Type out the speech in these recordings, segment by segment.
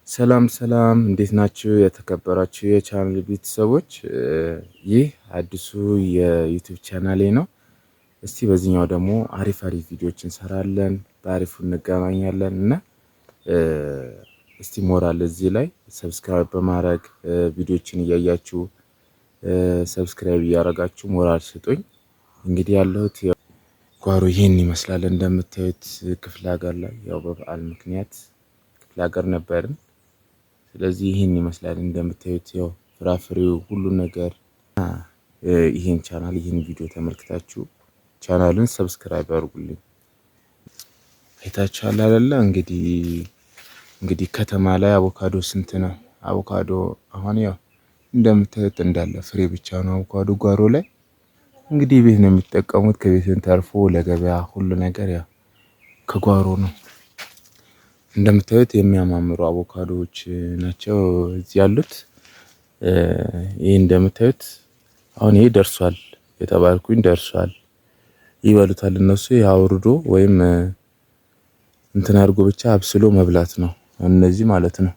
ሰላም ሰላም እንዴት ናችሁ? የተከበራችሁ የቻናል ቤተሰቦች ይህ አዲሱ የዩቲዩብ ቻናሌ ነው። እስቲ በዚህኛው ደግሞ አሪፍ ቪዲዮዎች እንሰራለን፣ በአሪፉ እንገናኛለን እና እስቲ ሞራል እዚህ ላይ ሰብስክራይብ በማድረግ ቪዲዮዎችን እያያችሁ ሰብስክራይብ እያደረጋችሁ ሞራል ስጡኝ። እንግዲህ ያለሁት ጓሮ ይህን ይመስላል። እንደምታዩት ክፍለ ሀገር ላይ ያው በበዓል ምክንያት ክፍለ ሀገር ነበርን። ስለዚህ ይህን ይመስላል እንደምታዩት ያው ፍራፍሬው ሁሉ ነገር። ይህን ቻናል ይህን ቪዲዮ ተመልክታችሁ ቻናሉን ሰብስክራይብ አድርጉልኝ። አይታችኋል አይደለ? እንግዲህ ከተማ ላይ አቮካዶ ስንት ነው? አቮካዶ አሁን ያው እንደምታዩት እንዳለ ፍሬ ብቻ ነው አቮካዶ ጓሮ ላይ። እንግዲህ ቤት ነው የሚጠቀሙት። ከቤትን ተርፎ ለገበያ ሁሉ ነገር ያው ከጓሮ ነው። እንደምታዩት የሚያማምሩ አቮካዶዎች ናቸው እዚህ ያሉት። ይሄ እንደምታዩት አሁን ይሄ ደርሷል የተባልኩኝ ደርሷል። ይበሉታል እነሱ ያውርዶ ወይም እንትን አድርጎ ብቻ አብስሎ መብላት ነው እነዚህ ማለት ነው።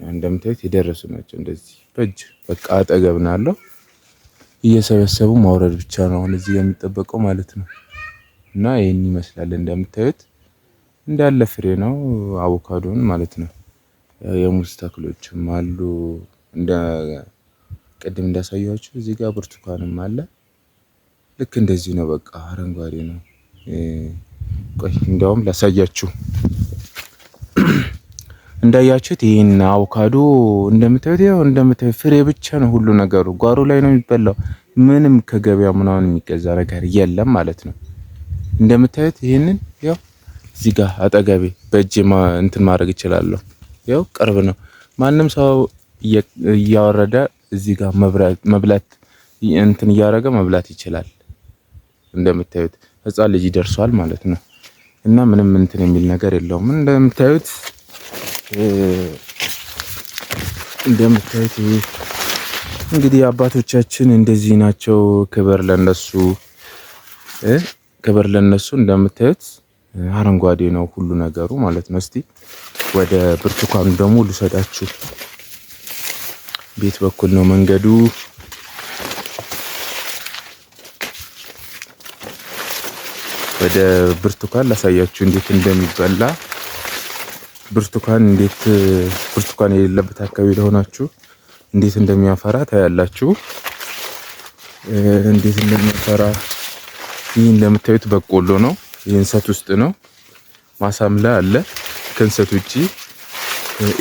እንደምታዩት የደረሱ ናቸው። እንደዚህ በእጅ በቃ አጠገብ ነው ያለው። እየሰበሰቡ ማውረድ ብቻ ነው አሁን እዚህ የሚጠበቀው ማለት ነው። እና ይሄን ይመስላል እንደምታዩት እንዳለ ፍሬ ነው አቮካዶን ማለት ነው። የሙዝ ተክሎችም አሉ እንደ ቅድም እንዳሳያችሁ እዚህ ጋር ብርቱካንም አለ። ልክ እንደዚህ ነው በቃ አረንጓዴ ነው። ቆይ እንደውም ላሳያችሁ። እንዳያችሁት ይሄን አቮካዶ እንደምታዩት ፍሬ ብቻ ነው ሁሉ ነገሩ ጓሮ ላይ ነው የሚበላው። ምንም ከገበያ ምናምን የሚገዛ ነገር የለም ማለት ነው። እንደምታዩት ይሄንን ያው እዚህ ጋር አጠገቤ በእጄ እንትን ማድረግ እችላለሁ። ያው ቅርብ ነው። ማንም ሰው እያወረደ እዚህ ጋር መብላት እንትን እያደረገ መብላት ይችላል። እንደምታዩት ህፃን ልጅ ይደርሷል ማለት ነው። እና ምንም እንትን የሚል ነገር የለውም። እንደምታዩት እንግዲህ አባቶቻችን እንደዚህ ናቸው። ክብር ለነሱ። እንደምታዩት አረንጓዴ ነው ሁሉ ነገሩ ማለት ነው። እስቲ ወደ ብርቱካኑ ደግሞ ልሰዳችሁ። ቤት በኩል ነው መንገዱ። ወደ ብርቱካን ላሳያችሁ እንዴት እንደሚበላ። ብርቱካን የሌለበት አካባቢ ለሆናችሁ እንዴት እንደሚያፈራ ታያላችሁ። እንዴት እንደሚያፈራ ይህ እንደምታዩት በቆሎ ነው። የእንሰት ውስጥ ነው። ማሳም ላይ አለ ከእንሰት ውጪ።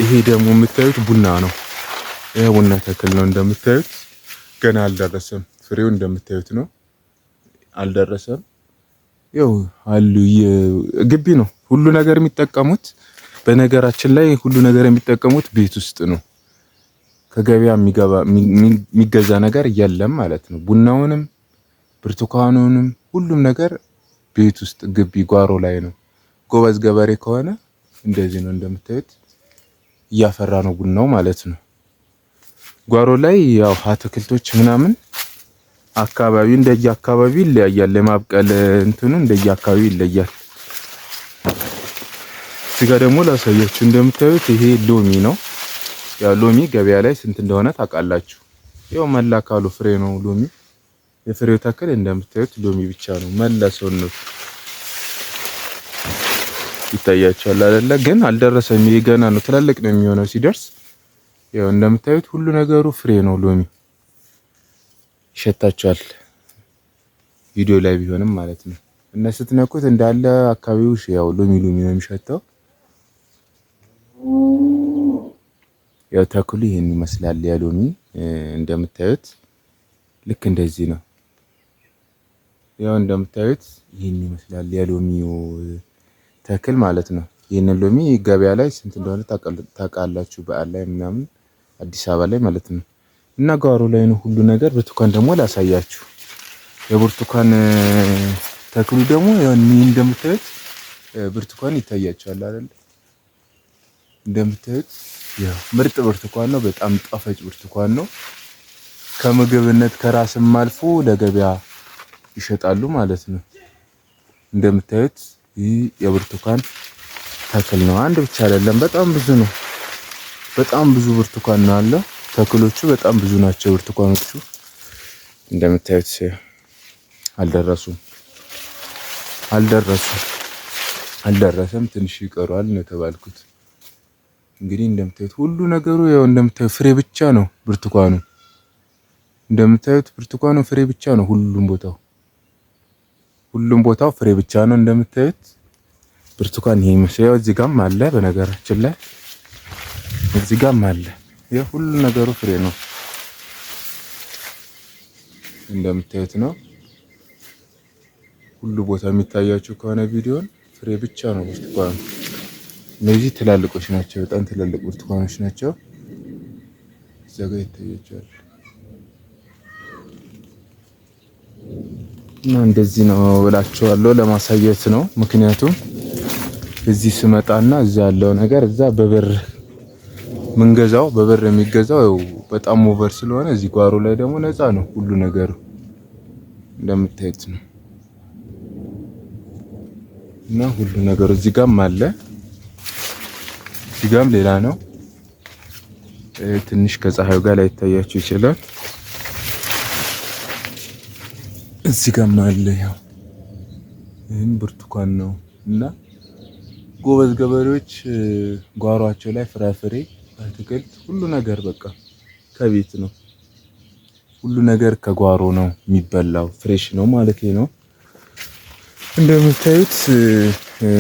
ይሄ ደግሞ የምታዩት ቡና ነው። ይሄ ቡና ተክል ነው። እንደምታዩት ገና አልደረሰም። ፍሬው እንደምታዩት ነው፣ አልደረሰም። ያው አሉ ግቢ ነው ሁሉ ነገር የሚጠቀሙት። በነገራችን ላይ ሁሉ ነገር የሚጠቀሙት ቤት ውስጥ ነው። ከገበያ የሚገዛ ነገር የለም ማለት ነው። ቡናውንም ብርቱካኑንም ሁሉም ነገር ቤት ውስጥ ግቢ ጓሮ ላይ ነው። ጎበዝ ገበሬ ከሆነ እንደዚህ ነው። እንደምታዩት እያፈራ ነው ቡናው ማለት ነው። ጓሮ ላይ ያው አትክልቶች ምናምን አካባቢው እንደየአካባቢው ይለያያል። ለማብቀል እንትኑ እንደየአካባቢው ይለያል። እዚህ ጋር ደግሞ ላሳያችሁ። እንደምታዩት ይሄ ሎሚ ነው። ያው ሎሚ ገበያ ላይ ስንት እንደሆነ ታውቃላችሁ። ያው መላ ካሉ ፍሬ ነው ሎሚ። የፍሬው ተክል እንደምታዩት ሎሚ ብቻ ነው። መላ ሰውነቱ ይታያችኋል አይደለ? ግን አልደረሰም። ይሄ ገና ነው። ትላልቅ ነው የሚሆነው ሲደርስ። ያው እንደምታዩት ሁሉ ነገሩ ፍሬ ነው ሎሚ። ይሸታችኋል ቪዲዮ ላይ ቢሆንም ማለት ነው። እና ስትነኩት እንዳለ አካባቢው ያው ሎሚ ነው የሚሸተው። ያው ተክሉ ይሄን ይመስላል። ያ ሎሚ እንደምታዩት ልክ እንደዚህ ነው። ያው እንደምታዩት ይሄን ይመስላል የሎሚው ተክል ማለት ነው። ይሄንን ሎሚ ገበያ ላይ ስንት እንደሆነ ታውቃላችሁ? በዓል ላይ ምናምን አዲስ አበባ ላይ ማለት ነው። እና ጓሮ ላይ ነው ሁሉ ነገር። ብርቱካን ደግሞ ላሳያችሁ። የብርቱካን ተክሉ ደግሞ ያው እንደምታዩት ብርቱካን ይታያችኋል አይደል? እንደምታዩት ያው ምርጥ ብርቱካን ነው። በጣም ጣፋጭ ብርቱካን ነው። ከምግብነት ከራስም አልፎ ለገበያ ይሸጣሉ ማለት ነው። እንደምታዩት ይህ የብርቱካን ተክል ነው። አንድ ብቻ አይደለም፣ በጣም ብዙ ነው። በጣም ብዙ ብርቱካን ነው አለ። ተክሎቹ በጣም ብዙ ናቸው። ብርቱካኖቹ እንደምታዩት አልደረሰም። ትንሽ ይቀረዋል ነው የተባልኩት። እንግዲህ እንደምታዩት ሁሉ ነገሩ ያው እንደምታዩት ፍሬ ብቻ ነው። ብርቱካኑ እንደምታዩት ብርቱካኑ ፍሬ ብቻ ነው። ሁሉም ቦታው ፍሬ ብቻ ነው። እንደምታዩት ብርቱካን ይሄ መስሪያው እዚህ ጋርም አለ። በነገራችን ላይ እዚህ ጋርም አለ። ያው ሁሉ ነገሩ ፍሬ ነው እንደምታዩት ነው። ሁሉ ቦታ የሚታያችሁ ከሆነ ቪዲዮን ፍሬ ብቻ ነው ብርቱካኑ። እነዚህ ትላልቆች ናቸው። በጣም ትላልቅ ብርቱካኖች ናቸው። እዛ ጋር ይታያቸዋል። እና እንደዚህ ነው እላችኋለሁ። ለማሳየት ነው። ምክንያቱም እዚህ ስመጣና እዛ ያለው ነገር እዛ በብር ምንገዛው በብር የሚገዛው በጣም ኦቨር ስለሆነ እዚህ ጓሮ ላይ ደግሞ ነፃ ነው ሁሉ ነገር እንደምታዩት ነው። እና ሁሉ ነገር እዚህ ጋርም አለ። እዚህ ጋርም ሌላ ነው። ትንሽ ከፀሐዩ ጋር ላይ ይታያችሁ ይችላል። እዚህ ጋርም አለ። ያው ይሄን ብርቱካን ነው። እና ጎበዝ ገበሬዎች ጓሯቸው ላይ ፍራፍሬ፣ አትክልት ሁሉ ነገር በቃ ከቤት ነው። ሁሉ ነገር ከጓሮ ነው የሚበላው። ፍሬሽ ነው ማለት ነው። እንደምታዩት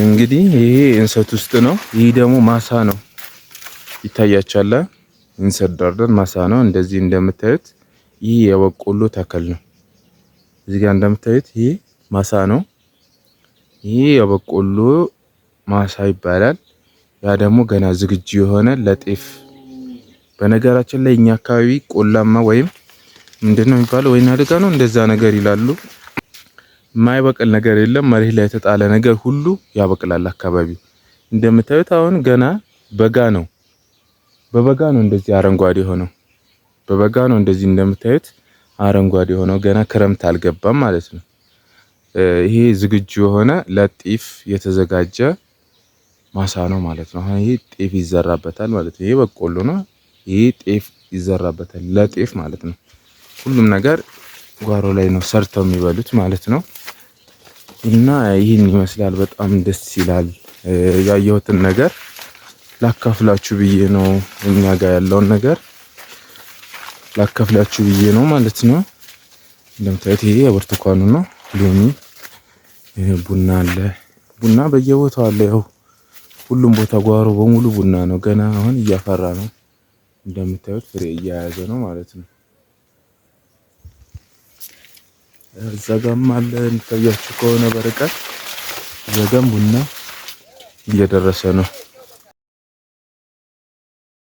እንግዲህ ይሄ እንሰት ውስጥ ነው። ይሄ ደግሞ ማሳ ነው። ይታያችኋል። እንሰት ዳርዳር ማሳ ነው። እንደዚህ እንደምታዩት ይሄ የበቆሎ ተክል ነው። እዚህ ጋር እንደምታዩት ይሄ ማሳ ነው። ይሄ የበቆሎ ማሳ ይባላል። ያ ደግሞ ገና ዝግጁ የሆነ ለጤፍ። በነገራችን ላይ እኛ አካባቢ ቆላማ ወይም ምንድነው የሚባለው ወይና ደጋ ነው እንደዛ ነገር ይላሉ። የማይበቅል ነገር የለም። መሬት ላይ የተጣለ ነገር ሁሉ ያበቅላል አካባቢው። እንደምታዩት አሁን ገና በጋ ነው። በበጋ ነው እንደዚህ አረንጓዴ ሆነው። በበጋ ነው እንደዚህ እንደምታዩት አረንጓዴ ሆነው። ገና ክረምት አልገባም ማለት ነው። ይሄ ዝግጁ የሆነ ለጤፍ የተዘጋጀ ማሳ ነው ማለት ነው። አሁን ይሄ ጤፍ ይዘራበታል ማለት ነው። ይሄ በቆሎ ነው። ይሄ ጤፍ ይዘራበታል ለጤፍ ማለት ነው። ሁሉም ነገር ጓሮ ላይ ነው ሰርተው የሚበሉት ማለት ነው። እና ይህን ይመስላል። በጣም ደስ ይላል። ያየሁትን ነገር ላካፍላችሁ ብዬ ነው። እኛ ጋር ያለውን ነገር ላካፍላችሁ ብዬ ነው ማለት ነው። እንደምታዩት ይሄ የብርቱካኑ ነው። ሎሚ፣ ቡና አለ። ቡና በየቦታው አለ። ያው ሁሉም ቦታ ጓሮ በሙሉ ቡና ነው። ገና አሁን እያፈራ ነው። እንደምታዩት ፍሬ እየያዘ ነው ማለት ነው። እዛ ጋርም አለ እንታያችሁ ከሆነ በርቀት እዛ ጋርም ቡና እየደረሰ ነው።